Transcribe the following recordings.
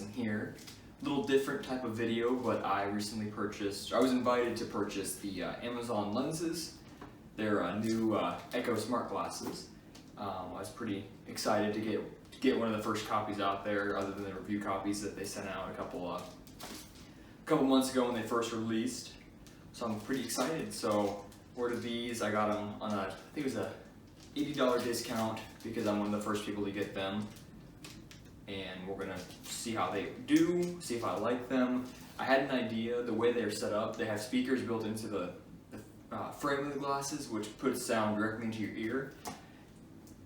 in here. Little different type of video, but I recently purchased, I was invited to purchase the Amazon lenses. They're new Echo smart glasses. I was pretty excited to get one of the first copies out there, other than the review copies that they sent out a couple months ago when they first released. So I'm pretty excited. So ordered these. I got them on I think it was a $80 discount because I'm one of the first people to get them. And we're gonna see how they do, see if I like them. I had an idea, the way they're set up, they have speakers built into the frame of the glasses, which puts sound directly into your ear.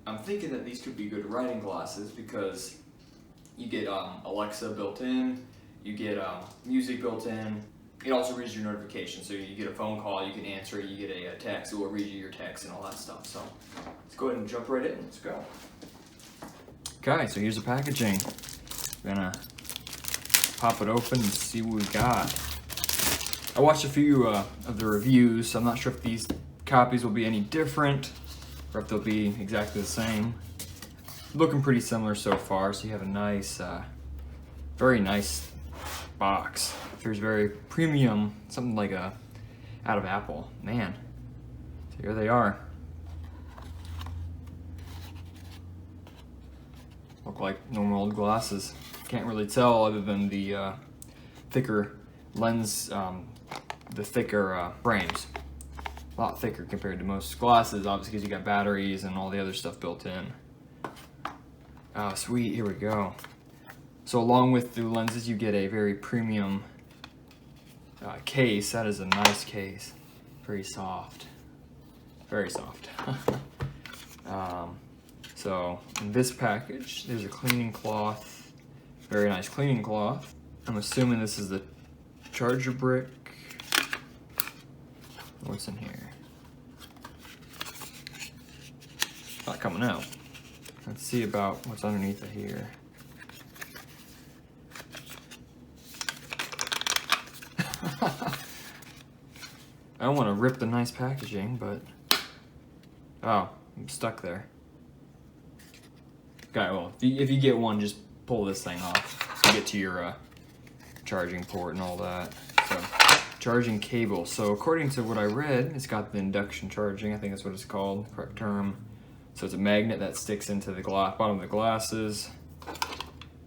I'm thinking that these could be good writing glasses because you get Alexa built in, you get music built in. It also reads your notifications, so you get a phone call, you can answer it, you get a text, it will read you your text and all that stuff. So let's go ahead and jump right in, let's go. Okay, so here's the packaging. I'm gonna pop it open and see what we got. I watched a few of the reviews, so I'm not sure if these copies will be any different or if they'll be exactly the same. Looking pretty similar so far, so you have a nice, very nice box. There's very premium, something like out of Apple. Man, so here they are. Look like normal old glasses. Can't really tell other than the thicker lens, the thicker frames. A lot thicker compared to most glasses, obviously because you got batteries and all the other stuff built in. Oh, sweet, here we go. So along with the lenses, you get a very premium case. That is a nice case. Very soft. Very soft. So in this package, there's a cleaning cloth. Very nice cleaning cloth. I'm assuming this is the charger brick. What's in here? Not coming out. Let's see about what's underneath it here. I don't want to rip the nice packaging, but oh, I'm stuck there. Okay, well, if you get one, just pull this thing off to get to your charging port and all that. So, charging cable. So according to what I read, it's got the induction charging. I think that's what it's called, correct term. So it's a magnet that sticks into the bottom of the glasses.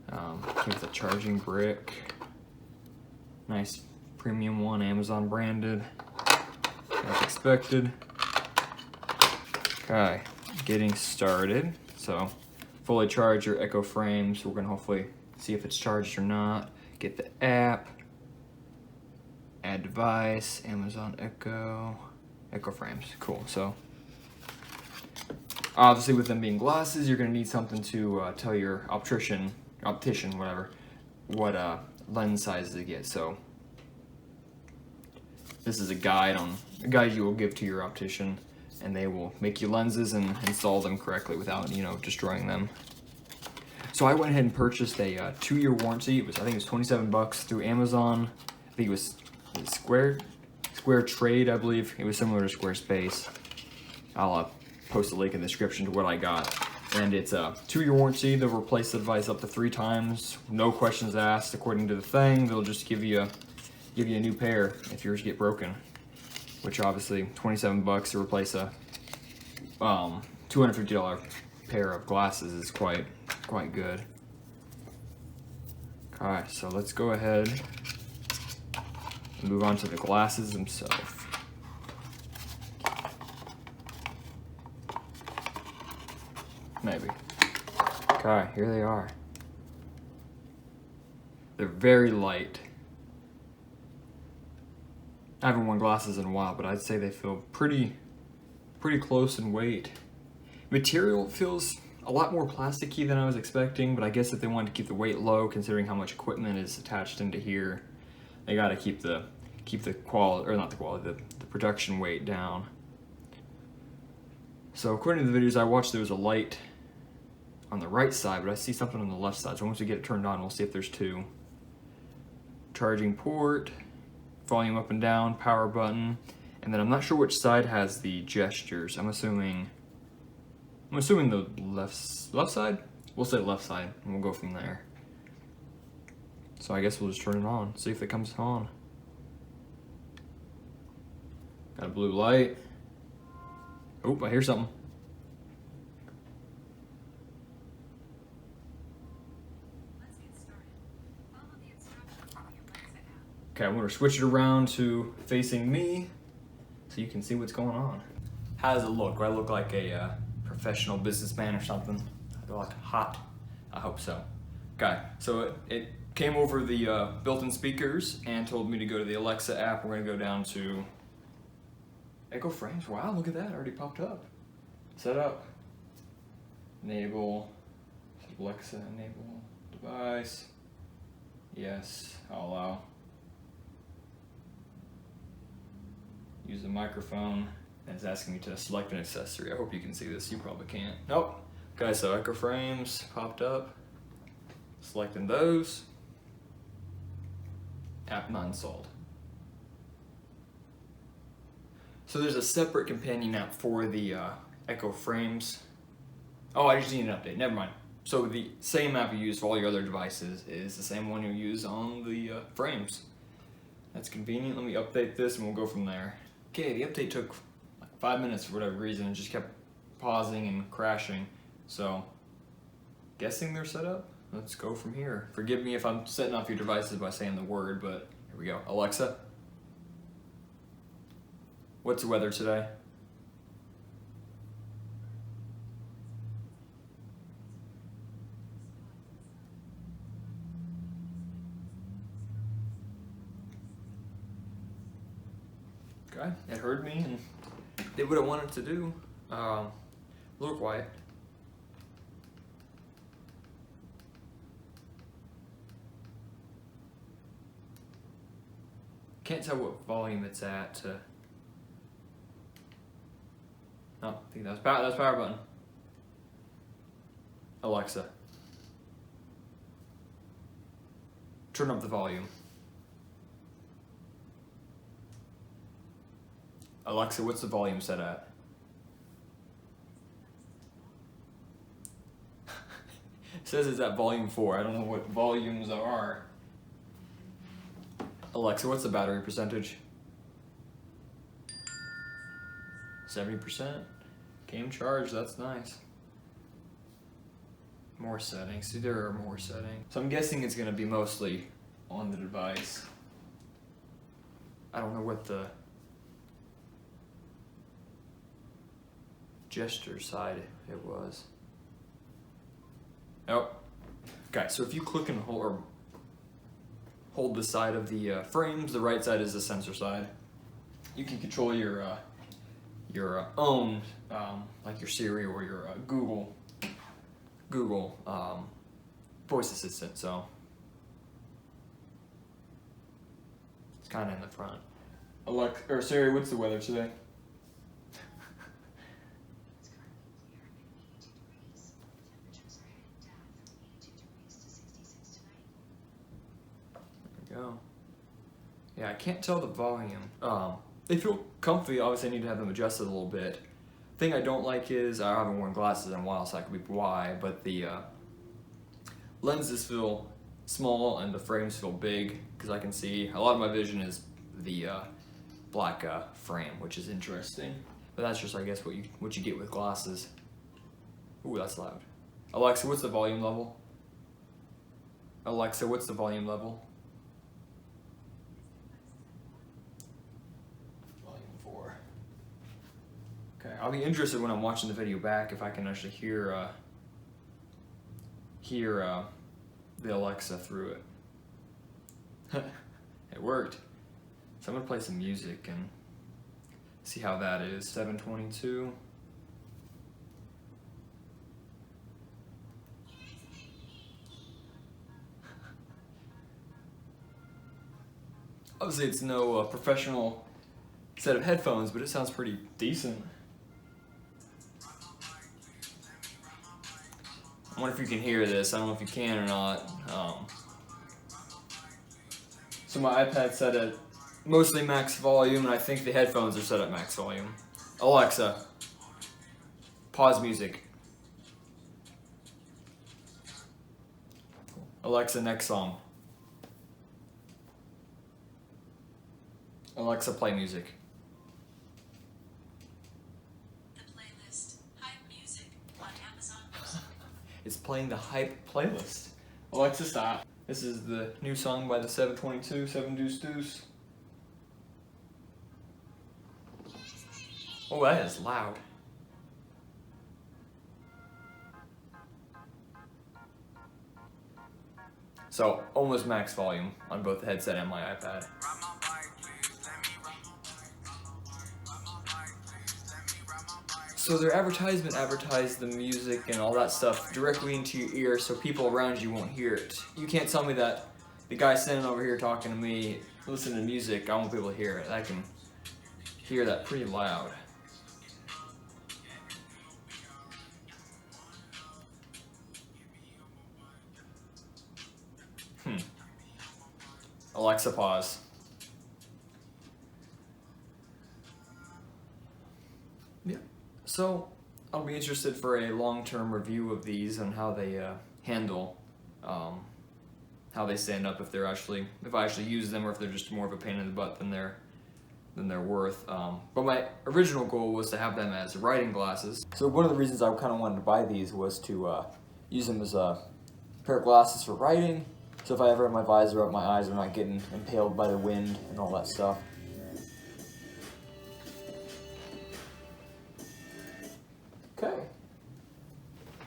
Came with a charging brick. Nice premium one, Amazon branded. As expected. Okay, getting started. So fully charge your Echo frames. We're gonna hopefully see if it's charged or not. Get the app, add device, Amazon Echo frames. Cool. So obviously with them being glasses, you're gonna need something to tell your optician, whatever, what lens size to get. So this is a guide you will give to your optician, and they will make you lenses and install them correctly without, destroying them. So I went ahead and purchased a 2-year warranty. I think it was 27 bucks through Amazon. I think it was Square Trade, I believe. It was similar to Squarespace. I'll post a link in the description to what I got. And it's a 2-year warranty. They'll replace the device up to 3 times. No questions asked according to the thing. They'll just give you a new pair if yours get broken. Which obviously 27 bucks to replace a $250 pair of glasses is quite good. Alright, so let's go ahead and move on to the glasses themselves. Maybe. Okay, here they are. They're very light. I haven't worn glasses in a while, but I'd say they feel pretty close in weight. Material feels a lot more plasticky than I was expecting, but I guess if they wanted to keep the weight low, considering how much equipment is attached into here, they gotta keep the quality, or not the quality, the production weight down. So according to the videos I watched, there was a light on the right side, but I see something on the left side. So once we get it turned on, we'll see if there's 2. Charging port, volume up and down, power button, and then I'm not sure which side has the gestures. I'm assuming the left side? We'll say left side, and we'll go from there. So I guess we'll just turn it on, see if it comes on. Got a blue light. Oh, I hear something. Let's get started. Follow the instructions on the Alexa app. Okay, I'm gonna switch it around to facing me so you can see what's going on. How does it look? Do I look like a professional businessman or something? I look hot. I hope so. Okay, so it came over the built-in speakers and told me to go to the Alexa app. We're gonna go down to Echo Frames. Wow, look at that, already popped up. Set up, enable, Alexa, enable device. Yes, I'll allow. Use the microphone. And it's asking me to select an accessory. I hope you can see this. You probably can't. Nope. Okay, so Echo Frames popped up. Selecting those. App not installed. So there's a separate companion app for the Echo Frames. Oh, I just need an update. Never mind. So the same app you use for all your other devices is the same one you use on the frames. That's convenient. Let me update this and we'll go from there. Okay, the update took 5 minutes for whatever reason. It just kept pausing and crashing. So, guessing they're set up? Let's go from here. Forgive me if I'm setting off your devices by saying the word, but here we go. Alexa, what's the weather today? Okay, it heard me and did what I wanted to do. A little quiet. Can't tell what volume it's at. No, I think that's power button. Alexa, turn up the volume. Alexa, what's the volume set at? It says it's at volume 4. I don't know what volumes are. Alexa, what's the battery percentage? 70%. Game charge, that's nice. More settings. See, there are more settings. So I'm guessing it's going to be mostly on the device. I don't know what the gesture side it was. Oh, okay. So if you click and hold the side of the frames, the right side is the sensor side. You can control your own, like your Siri or your Google voice assistant. So it's kind of in the front. Alexa or Siri, what's the weather today? It's currently clear and 82 degrees. Temperatures are heading down from 82 degrees to 66 tonight. There we go. Yeah, I can't tell the volume. They feel comfy. Obviously, I need to have them adjusted a little bit. Thing I don't like is I haven't worn glasses in a while, so that could be why. But the lenses feel small and the frames feel big because I can see a lot of my vision is the black frame, which is interesting. But that's just, I guess, what you get with glasses. Ooh, that's loud. Alexa, what's the volume level? Alexa, what's the volume level? Volume 4. Okay, I'll be interested when I'm watching the video back if I can actually hear the Alexa through it. It worked. So I'm gonna play some music and see how that is. 722. Obviously it's no professional set of headphones, but it sounds pretty decent. I wonder if you can hear this. I don't know if you can or not. So my iPad's set at mostly max volume, and I think the headphones are set at max volume. Alexa, pause music. Alexa, next song. Alexa, play music. The playlist Hype Music on Amazon Music. It's playing the Hype playlist. Alexa, stop. This is the new song by the 722, 7 Deuce Deuce. Oh, that is loud. So, almost max volume on both the headset and my iPad. So their advertisement advertised the music and all that stuff directly into your ear so people around you won't hear it. You can't tell me that the guy standing over here talking to me, listening to music, I won't be able to hear it. I can hear that pretty loud. Alexa, pause. Yeah. So, I'll be interested for a long-term review of these and how they handle, how they stand up if I actually use them or if they're just more of a pain in the butt than they're worth. But my original goal was to have them as writing glasses. So one of the reasons I kind of wanted to buy these was to use them as a pair of glasses for writing. So if I ever have my visor up, my eyes are not getting impaled by the wind and all that stuff. Okay.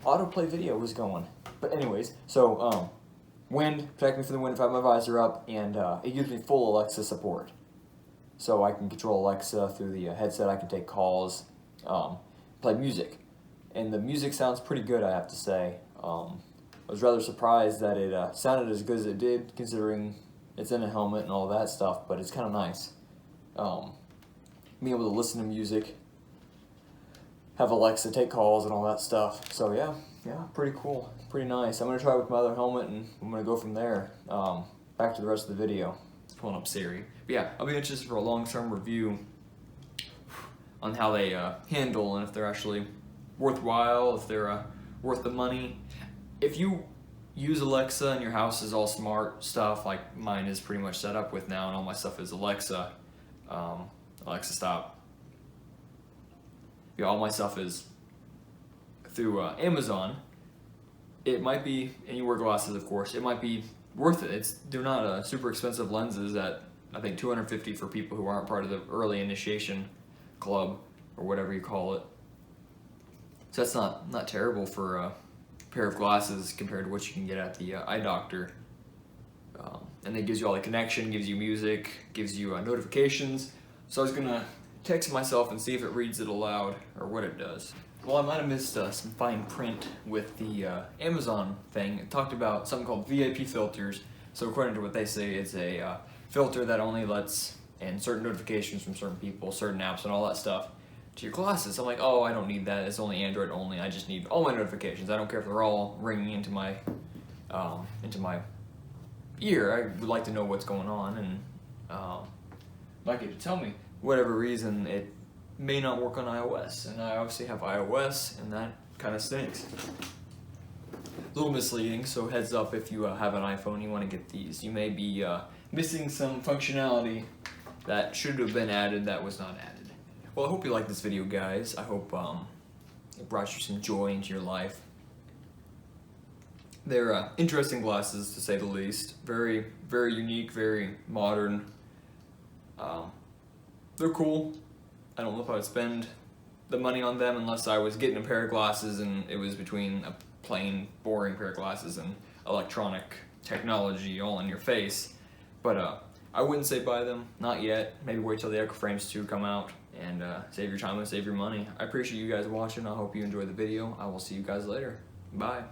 Autoplay video was going. But anyways, so wind, protect me from the wind if I have my visor up, and it gives me full Alexa support. So I can control Alexa through the headset, I can take calls, play music. And the music sounds pretty good, I have to say. I was rather surprised that it sounded as good as it did, considering it's in a helmet and all that stuff, but it's kind of nice. Being able to listen to music, have Alexa take calls and all that stuff. So yeah, pretty cool, pretty nice. I'm going to try it with my other helmet and I'm going to go from there. Back to the rest of the video. Pulling up Siri. But yeah, I'll be interested for a long-term review on how they handle and if they're actually worthwhile, if they're worth the money. If you use Alexa and your house is all smart stuff, like mine is pretty much set up with now, and all my stuff is Alexa, Alexa stop. Yeah, all my stuff is through Amazon. It might be, and you wear glasses of course, it might be worth it. They're not super expensive lenses at I think $250 for people who aren't part of the early initiation club or whatever you call it. So that's not terrible for a pair of glasses compared to what you can get at the eye doctor. And it gives you all the connection, gives you music, gives you notifications. So I was gonna text myself and see if it reads it aloud or what it does. Well, I might have missed some fine print with the Amazon thing. It talked about something called VIP filters. So according to what they say, it's a filter that only lets in certain notifications from certain people, certain apps and all that stuff to your glasses. I'm like, oh, I don't need that. It's only Android only. I just need all my notifications. I don't care if they're all ringing into my ear. I would like to know what's going on, and like it to tell me. Whatever reason, it may not work on iOS, and I obviously have iOS, and that kind of stinks. A little misleading, so heads up if you have an iPhone, you want to get these. You may be missing some functionality that should have been added that was not added. Well, I hope you liked this video, guys. I hope it brought you some joy into your life. They're interesting glasses, to say the least. Very, very unique, very modern. They're cool. I don't know if I would spend the money on them unless I was getting a pair of glasses and it was between a plain, boring pair of glasses and electronic technology all in your face. But I wouldn't say buy them, not yet. Maybe wait till the Echo Frames 2 come out and save your time and save your money. I appreciate you guys watching. I hope you enjoyed the video. I will see you guys later. Bye.